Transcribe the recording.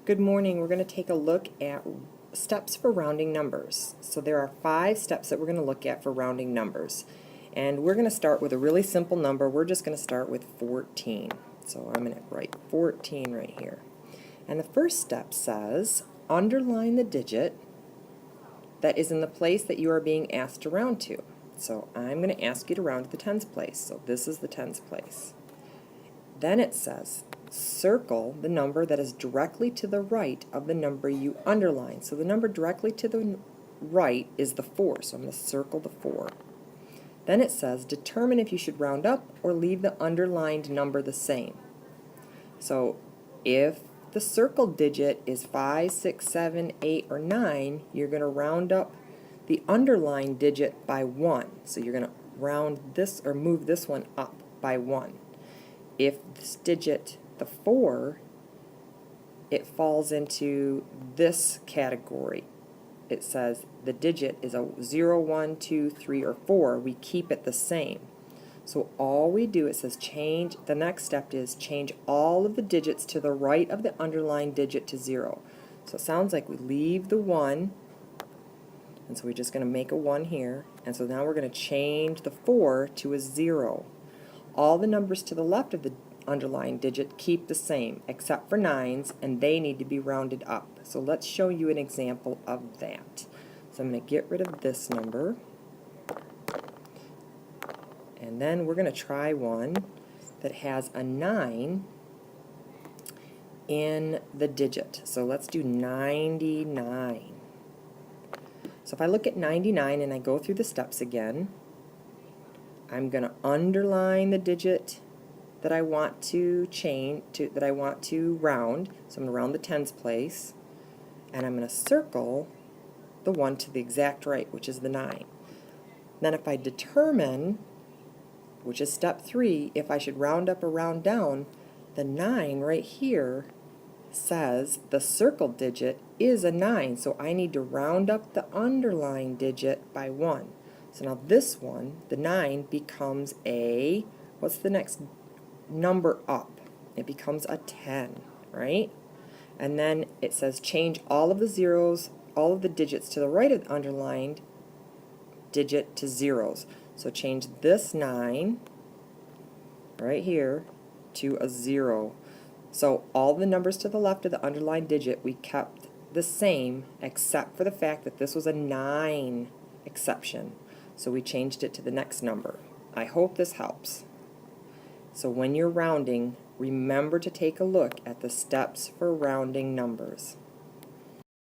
Good morning. We're going to take a look at steps for rounding numbers. So there are 5 steps that we're going to look at for rounding numbers. And we're going to start with a really simple number. We're just going to start with 14. So I'm going to write 14 right here. And the first step says, underline the digit that is in the place that you are being asked to round to. So I'm going to ask you to round to the tens place. So this is the tens place. Then it says, circle the number that is directly to the right of the number you underline. So the number directly to the right is the 4, so I'm going to circle the 4. Then it says, determine if you should round up or leave the underlined number the same. So if the circled digit is 5, 6, 7, 8, or 9, you're going to round up the underlined digit by 1. So you're going to round this or move this one up by 1. If this digit, the 4, it falls into this category. It says the digit is a 0, 1, 2, 3, or 4. We keep it the same. So all we do, it says change, the next step is change all of the digits to the right of the underlined digit to 0. So it sounds like we leave the 1, and so we're just going to make a 1 here, and so now we're going to change the 4 to a 0. All the numbers to the left of the underlined digit keep the same, except for 9s, and they need to be rounded up. So let's show you an example of that. So I'm going to get rid of this number, and then we're going to try one that has a 9 in the digit. So let's do 99. So if I look at 99 and I go through the steps again, I'm going to underline the digit that I want to change to, that I want to round. So I'm going to round the tens place, and I'm going to circle the one to the exact right, which is the 9. Then if I determine, which is step 3, if I should round up or round down, the 9 right here says the circled digit is a 9, so I need to round up the underlined digit by 1. So now this one, the 9, becomes a, what's the next number up? It becomes a 10, right? And then it says change all of the zeros, all of the digits to the right of the underlined digit to zeros. So change this 9 right here to a 0. So all the numbers to the left of the underlined digit we kept the same, except for the fact that this was a 9 exception. So we changed it to the next number. I hope this helps. So when you're rounding, remember to take a look at the steps for rounding numbers.